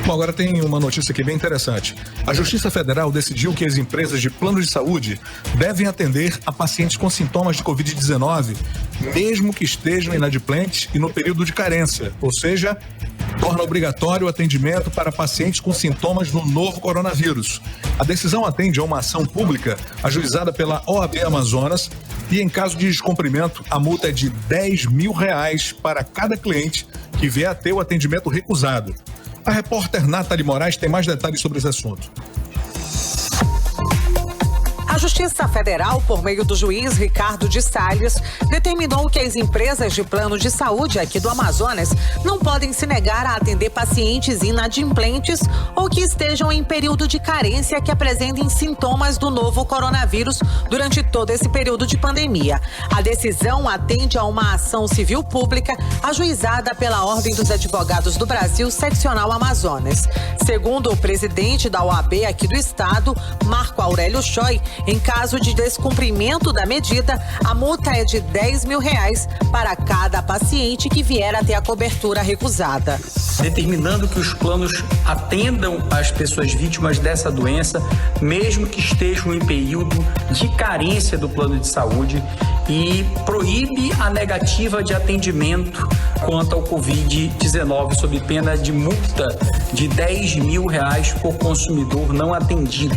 Bom, agora tem uma notícia aqui bem interessante. A Justiça Federal decidiu que as empresas de plano de saúde devem atender a pacientes com sintomas de Covid-19, mesmo que estejam inadimplentes e no período de carência, ou seja, torna obrigatório o atendimento para pacientes com sintomas do novo coronavírus. A decisão atende a uma ação pública ajuizada pela OAB Amazonas e, em caso de descumprimento, a multa é de R$10 mil para cada cliente que vier a ter o atendimento recusado. A repórter Nathalie Moraes tem mais detalhes sobre esse assunto. A Justiça Federal, por meio do juiz Ricardo de Salles, determinou que as empresas de plano de saúde aqui do Amazonas não podem se negar a atender pacientes inadimplentes ou que estejam em período de carência que apresentem sintomas do novo coronavírus durante todo esse período de pandemia. A decisão atende a uma ação civil pública ajuizada pela Ordem dos Advogados do Brasil, Seccional Amazonas. Segundo o presidente da OAB aqui do estado, Marco Aurélio Choi, em caso de descumprimento da medida, a multa é de R$10 mil para cada paciente que vier a ter a cobertura recusada. Determinando que os planos atendam as pessoas vítimas dessa doença, mesmo que estejam em período de carência do plano de saúde, e proíbe a negativa de atendimento quanto ao Covid-19, sob pena de multa de R$10 mil por consumidor não atendido.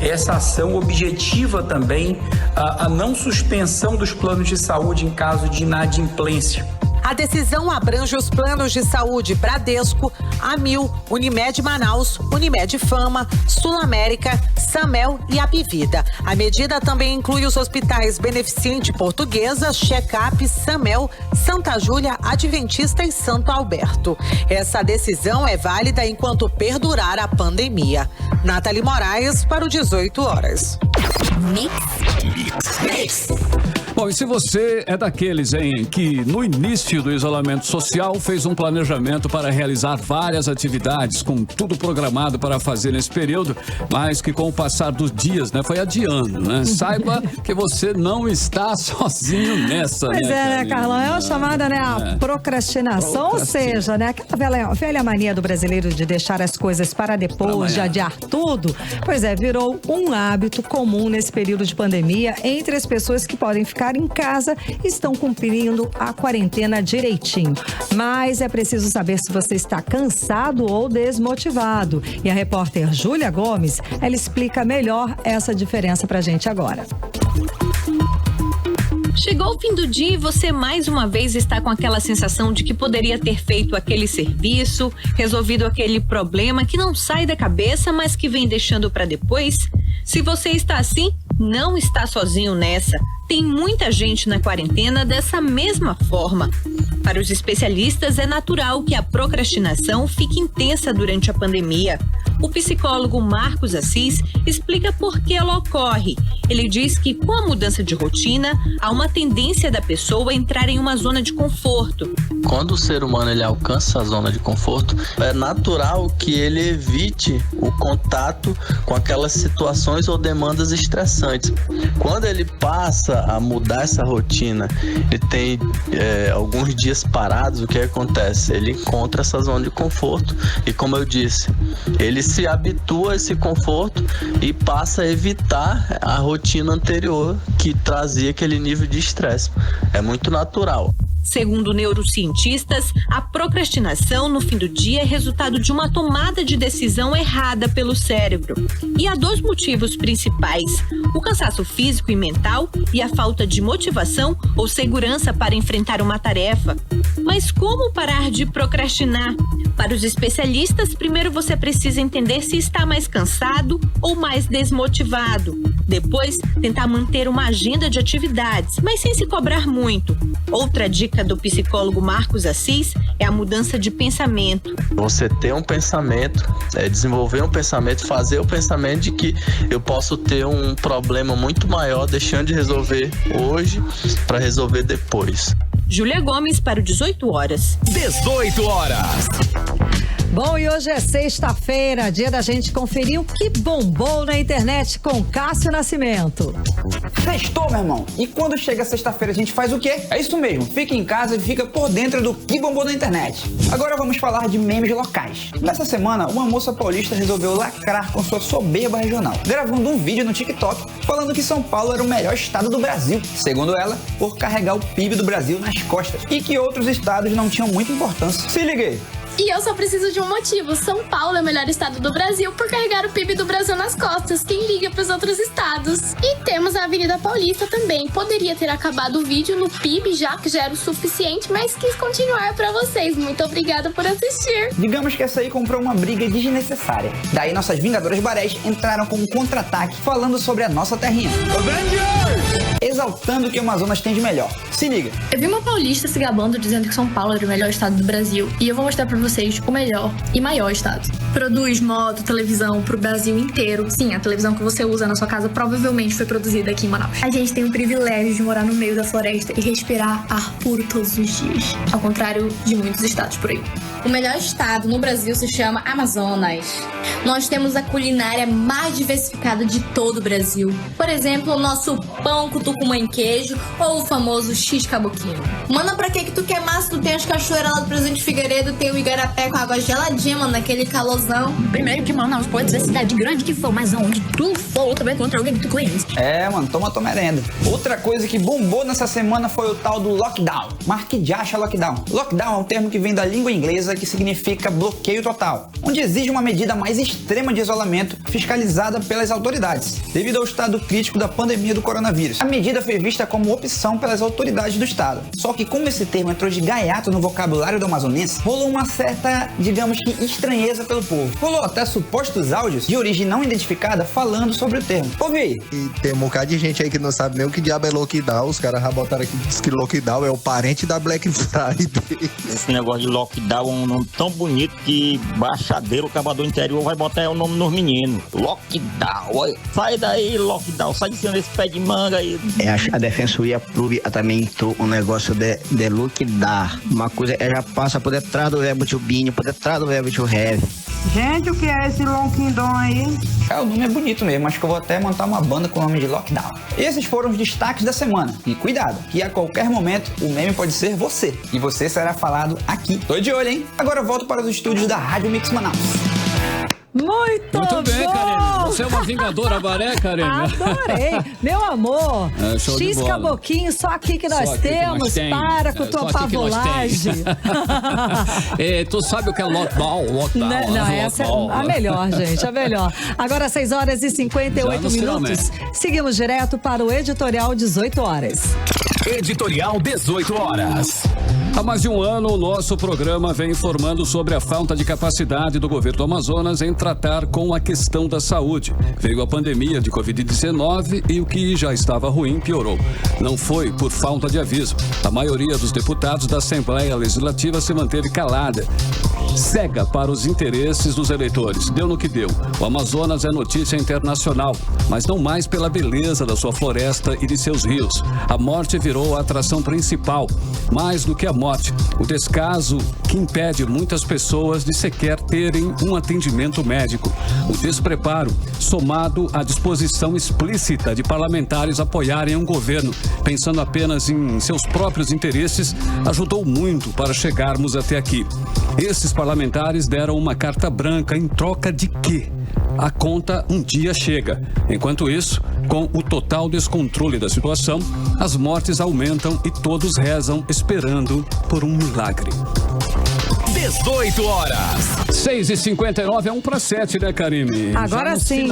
Essa ação objetiva também a não suspensão dos planos de saúde em caso de inadimplência. A decisão abrange os planos de saúde Bradesco, Amil, Unimed Manaus, Unimed Fama, Sul América, Samel e Apivida. A medida também inclui os hospitais Beneficente Portuguesa, Checkup, Samel, Santa Júlia, Adventista e Santo Alberto. Essa decisão é válida enquanto perdurar a pandemia. Nathalie Moraes para o 18 horas. Mix. Bom, e se você é daqueles, que no início do isolamento social fez um planejamento para realizar várias atividades, com tudo programado para fazer nesse período, mas que com o passar dos dias, foi adiando, Saiba que você não está sozinho nessa, Pois é, Carlão? É uma chamada, a procrastinação, ou seja, aquela velha mania do brasileiro de deixar as coisas para depois, de adiar tudo. Pois é, virou um hábito comum nesse período de pandemia entre as pessoas que podem ficar em casa e estão cumprindo a quarentena direitinho. Mas é preciso saber se você está cansado ou desmotivado. E a repórter Júlia Gomes, ela explica melhor essa diferença pra gente agora. Chegou o fim do dia e você mais uma vez está com aquela sensação de que poderia ter feito aquele serviço, resolvido aquele problema que não sai da cabeça, mas que vem deixando para depois? Se você está assim, não está sozinho nessa. Tem muita gente na quarentena dessa mesma forma. Para os especialistas, é natural que a procrastinação fique intensa durante a pandemia. O psicólogo Marcos Assis explica por que ela ocorre. Ele diz que com a mudança de rotina, há uma tendência da pessoa a entrar em uma zona de conforto. Quando o ser humano ele alcança a zona de conforto, é natural que ele evite o contato com aquelas situações ou demandas estressantes. Quando ele passa a mudar essa rotina, ele tem alguns dias parados, o que acontece? Ele encontra essa zona de conforto e, como eu disse, ele se habitua a esse conforto e passa a evitar a rotina anterior que trazia aquele nível de estresse. É muito natural. Segundo neurocientistas, a procrastinação no fim do dia é resultado de uma tomada de decisão errada pelo cérebro. E há dois motivos principais: o cansaço físico e mental e a falta de motivação ou segurança para enfrentar uma tarefa. Mas como parar de procrastinar? Para os especialistas, primeiro você precisa entender se está mais cansado ou mais desmotivado. Depois, tentar manter uma agenda de atividades, mas sem se cobrar muito. Outra dica do psicólogo Marcos Assis é a mudança de pensamento. Você ter um pensamento, desenvolver um pensamento, fazer o pensamento de que eu posso ter um problema muito maior deixando de resolver hoje para resolver depois. Júlia Gomes para o 18 horas. 18 horas. Bom, e hoje é sexta-feira, dia da gente conferir o que bombou na internet com Cássio Nascimento. Sextou, meu irmão. E quando chega sexta-feira a gente faz o quê? É isso mesmo, fica em casa e fica por dentro do que bombou na internet. Agora vamos falar de memes locais. Nessa semana, uma moça paulista resolveu lacrar com sua soberba regional, gravando um vídeo no TikTok falando que São Paulo era o melhor estado do Brasil, segundo ela, por carregar o PIB do Brasil nas costas, e que outros estados não tinham muita importância. Se liguei. E eu só preciso de um motivo. São Paulo é o melhor estado do Brasil por carregar o PIB do Brasil nas costas. Quem liga para os outros estados? E temos a Avenida Paulista também. Poderia ter acabado o vídeo no PIB, já que já era o suficiente, mas quis continuar para vocês. Muito obrigada por assistir. Digamos que essa aí comprou uma briga desnecessária. Daí nossas Vingadoras Barés entraram com um contra-ataque falando sobre a nossa terrinha, exaltando o que o Amazonas tem de melhor. Se liga. Eu vi uma paulista se gabando dizendo que São Paulo era o melhor estado do Brasil. E eu vou mostrar pra vocês o melhor e maior estado. Produz moto, televisão pro Brasil inteiro. Sim, a televisão que você usa na sua casa provavelmente foi produzida aqui em Manaus. A gente tem o privilégio de morar no meio da floresta e respirar ar puro todos os dias, ao contrário de muitos estados por aí. O melhor estado no Brasil se chama Amazonas. Nós temos a culinária mais diversificada de todo o Brasil. Por exemplo, o nosso pão com tucumã em queijo ou o famoso x-caboquinho. Manda pra que tu quer mais? Tu tem as cachoeiras lá do Presidente Figueiredo, tem o Igarapé com água geladinha, mano, naquele calorzão. Primeiro que Manaus pode ser cidade grande que for, mas aonde tu for, tu vai encontrar alguém que tu conhece. Mano, toma tua merenda. Outra coisa que bombou nessa semana foi o tal do lockdown. Mas que de acha lockdown? Lockdown é um termo que vem da língua inglesa que significa bloqueio total, onde exige uma medida mais extrema de isolamento fiscalizada pelas autoridades, devido ao estado crítico da pandemia do coronavírus. A medida foi vista como opção pelas autoridades do estado. Só que como esse termo entrou de gaiato no vocabulário do amazonense, rolou uma certa, digamos que, estranheza pelo povo. Rolou até supostos áudios de origem não identificada falando sobre o termo. Ouve aí. E tem um bocado de gente aí que não sabe nem o que diabo é lockdown. Os caras já botaram aqui que lockdown é o parente da Black Friday. Esse negócio de lockdown é um nome tão bonito que baixadeiro, o cavador interior vai botar o nome nos meninos. Lockdown. Sai daí, lockdown. Sai de cima desse pé de manga aí. A Defensoria Pública também entrou um negócio de lockdown. Uma coisa já passa por detrás do verbo to be, por detrás do verbo to have. Gente, o que é esse lockdown aí? O nome é bonito mesmo, acho que eu vou até montar uma banda com o nome de Lockdown. Esses foram os destaques da semana. E cuidado, que a qualquer momento o meme pode ser você. E você será falado aqui. Tô de olho, hein? Agora eu volto para os estúdios da Rádio Mix Manaus. Muito bem, bom! Karine. Você é uma vingadora baré, Karine. Adorei. Meu amor, x-caboquinho, só aqui que nós temos. Para com tua pavulagem. Tu sabe o que é lockdown? Não, essa é a melhor, gente, a melhor. Agora 6 horas e 58 minutos. Seguimos direto para o Editorial 18 horas. Editorial 18 horas. Há mais de um ano, o nosso programa vem informando sobre a falta de capacidade do governo do Amazonas em tratar com a questão da saúde. Veio a pandemia de Covid-19 e o que já estava ruim piorou. Não foi por falta de aviso. A maioria dos deputados da Assembleia Legislativa se manteve calada, cega para os interesses dos eleitores. Deu no que deu. O Amazonas é notícia internacional, mas não mais pela beleza da sua floresta e de seus rios. A morte virou a atração principal, mais do que a morte, o descaso que impede muitas pessoas de sequer terem um atendimento médico. O despreparo, somado à disposição explícita de parlamentares apoiarem um governo, pensando apenas em seus próprios interesses, ajudou muito para chegarmos até aqui. Esses parlamentares deram uma carta branca em troca de quê? A conta um dia chega. Enquanto isso, com o total descontrole da situação, as mortes aumentam e todos rezam esperando por um milagre. 18 horas. 6h59 é 1-7, né, Karine? Agora sim.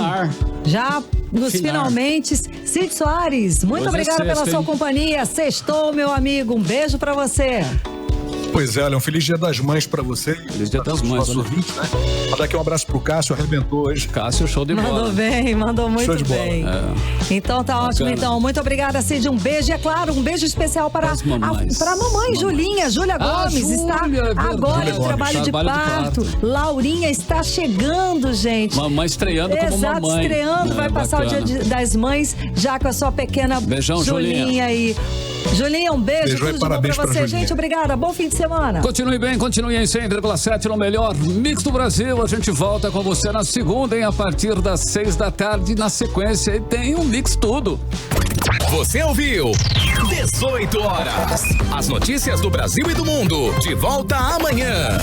Já nos finalmente. Cid Soares, muito obrigada pela sua companhia. Sextou, meu amigo. Um beijo pra você. Pois é, olha, um feliz Dia das Mães pra você. Feliz Dia das Mães. Ouvintes, né? Mandar aqui um abraço pro Cássio, arrebentou hoje. Cássio, show de bola. Mandou bem, mandou muito Show de bola. bem. Então tá ótimo, então. Muito obrigada, Cid. Um beijo, e é claro, um beijo especial para a mamãe Julinha, Júlia Gomes. Está agora no trabalho de parto. Laurinha está chegando, gente. Mamãe estreando como mamãe. Exato, estreando. Vai passar o Dia das Mães já com a sua pequena beijão, Julinha aí. Julinha, um beijo, tudo de bom pra você. Gente, obrigada. Bom fim de semana. Continue bem, continue em 100,7 no melhor Mix do Brasil. A gente volta com você na segunda, hein, a partir das 6 da tarde. Na sequência, e tem um Mix tudo. Você ouviu 18 horas. As notícias do Brasil e do mundo. De volta amanhã.